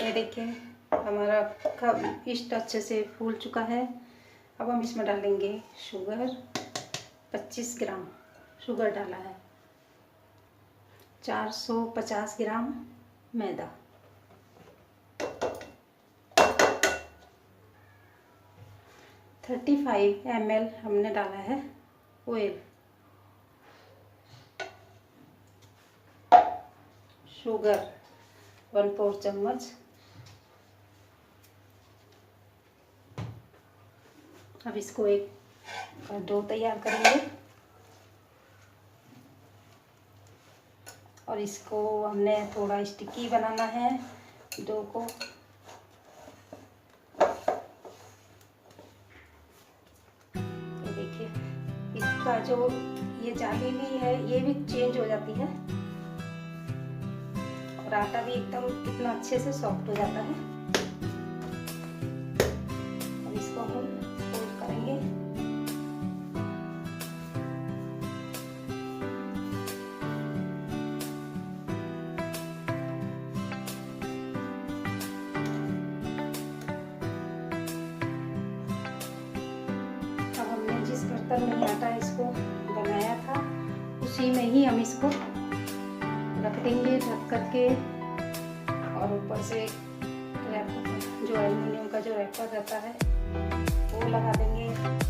ये देखिए हमारा ईस्ट अच्छे से फूल चुका है। अब हम इसमें डालेंगे शुगर। 25 ग्राम शुगर डाला है। 450 ग्राम मैदा। 35 ml हमने डाला है ऑयल। शुगर 1/4 चम्मच। अब इसको एक डो तैयार करेंगे और इसको हमने थोड़ा स्टिकी बनाना है डो को। तो देखिए इसका जो ये जाली भी है ये भी चेंज हो जाती है और आटा भी एकदम कितना अच्छे से सॉफ्ट हो जाता है। अब इसको हम फोल्ड करेंगे। अब हमने जिस बर्तन में आटा इसको बनाया था उसी में ही हम इसको रख देंगे ढक करके और ऊपर से रैपर जो एल्युमिनियम का जो रैपर रहता है वो लगा देंगे।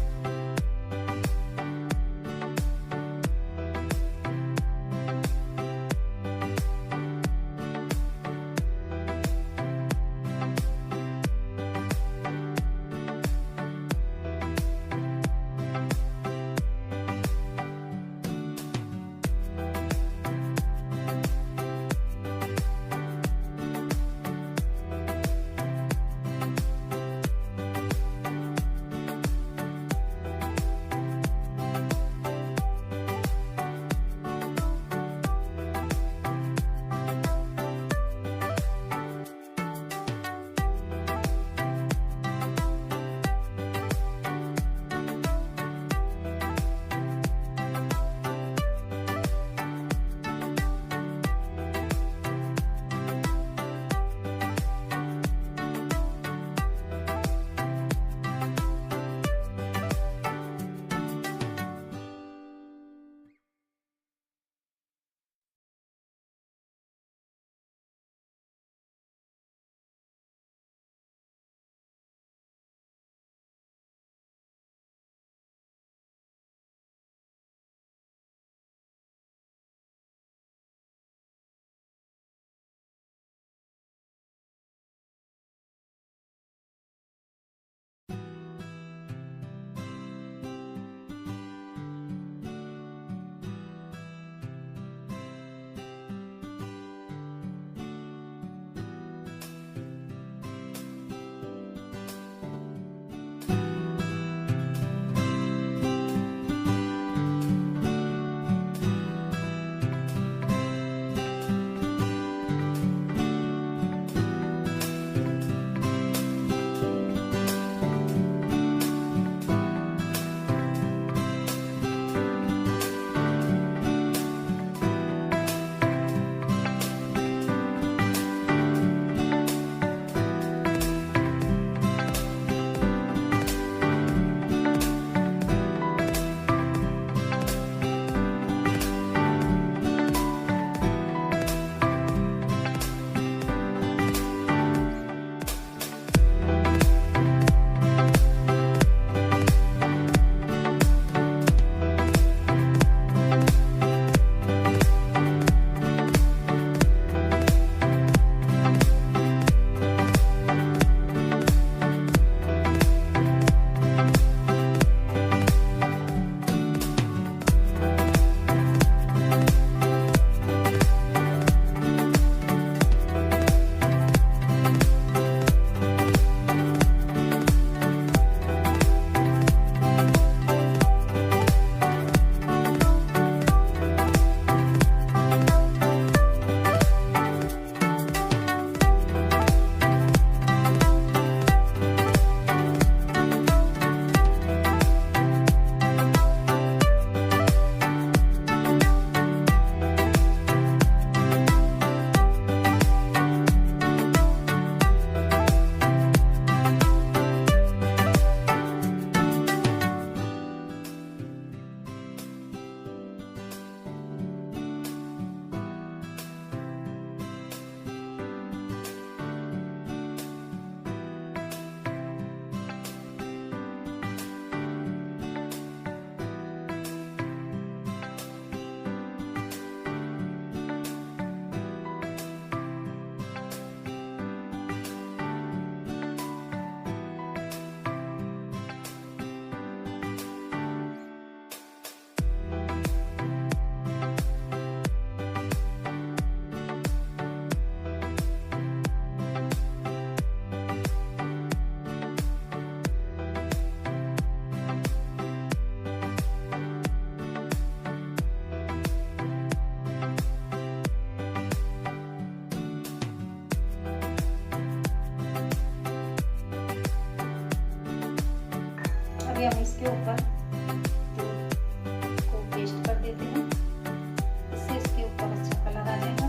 पहले हम इसके ऊपर दूध को पेस्ट कर देते हैं, इससे इसके ऊपर अच्छा कलर आ जाएगा।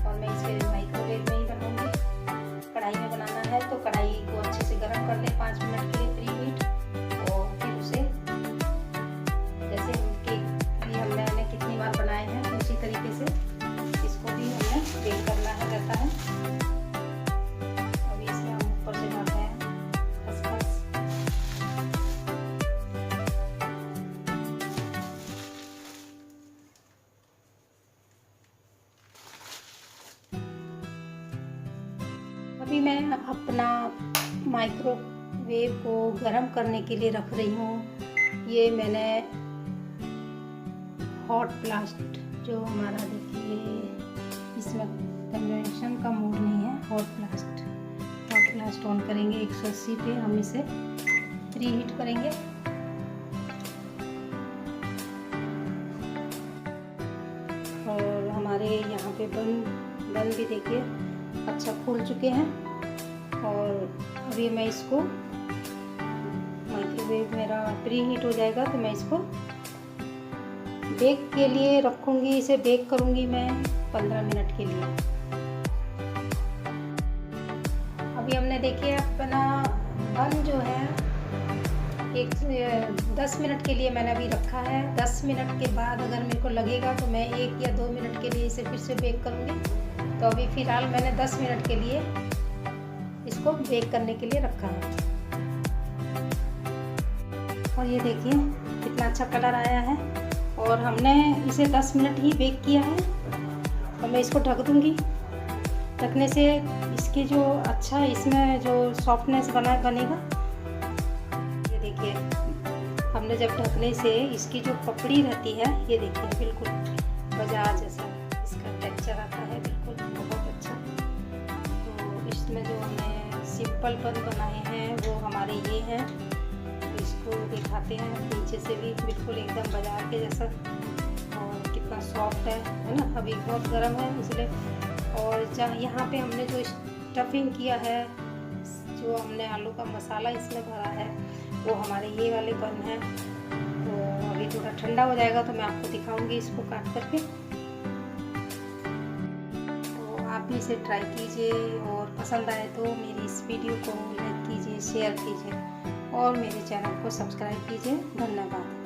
और मैं इसे माइक्रोवेव में ही बनाऊंगी। कढ़ाई में बनाना है तो कढ़ाई को अच्छे से गर्म कर ले 5 मिनट के लिए प्री हीट, और फिर उसे जैसे केक भी हमने कितनी बार बनाए हैं उसी तरीके से इसको भी हमें बेक करना है रहता है। अभी इसमें हम ऊपर से डालते हैं खसखस, अभी मैं अपना माइक्रोवेव को गर्म करने के लिए रख रही हूँ। ये मैंने हॉट ब्लास्ट जो हमारा देखिए इसमें कन्वेंशन का मोड नहीं है, हॉट ब्लास्ट ऑन करेंगे 180 पे, हम इसे प्री हीट करेंगे। और हमारे यहाँ पे बन भी देखिए अच्छा फूल चुके हैं। और अभी मैं इसको माइक्रोवेव मेरा प्री हीट हो जाएगा तो मैं इसको बेक के लिए रखूँगी। इसे बेक करूँगी मैं 15 मिनट के लिए। अभी हमने देखिए अपना बन जो है 10 मिनट के लिए मैंने अभी रखा है। 10 मिनट के बाद अगर मेरे को लगेगा तो मैं 1 या 2 मिनट के लिए इसे फिर से बेक करूँगी। तो अभी फ़िलहाल मैंने 10 मिनट के लिए इसको बेक करने के लिए रखा है। और ये देखिए कितना अच्छा कलर आया है। और हमने इसे 10 मिनट ही बेक किया है। और मैं इसको ढक दूँगी। ढकने से इसकी जो अच्छा इसमें जो सॉफ्टनेस बनेगा। ये देखिए हमने जब ढकने से इसकी जो पपड़ी रहती है, ये देखिए बिल्कुल बाजार जैसा इसका टेक्सचर आता है, बिल्कुल बहुत अच्छा। तो इसमें जो हमने सिंपल बन बनाए हैं वो हमारे ये हैं। तो इसको दिखाते हैं नीचे से भी बिल्कुल एकदम बाजार के जैसा। और कितना सॉफ्ट है ना। अभी बहुत गर्म है इसलिए। और जहाँ यहाँ पे हमने जो स्टफिंग किया है, जो हमने आलू का मसाला इसमें भरा है, वो हमारे ये वाले बन हैं। तो अभी थोड़ा ठंडा हो जाएगा तो मैं आपको दिखाऊंगी इसको काट करके। तो आप भी इसे ट्राई कीजिए और पसंद आए तो मेरी इस वीडियो को लाइक कीजिए, शेयर कीजिए और मेरे चैनल को सब्सक्राइब कीजिए। धन्यवाद।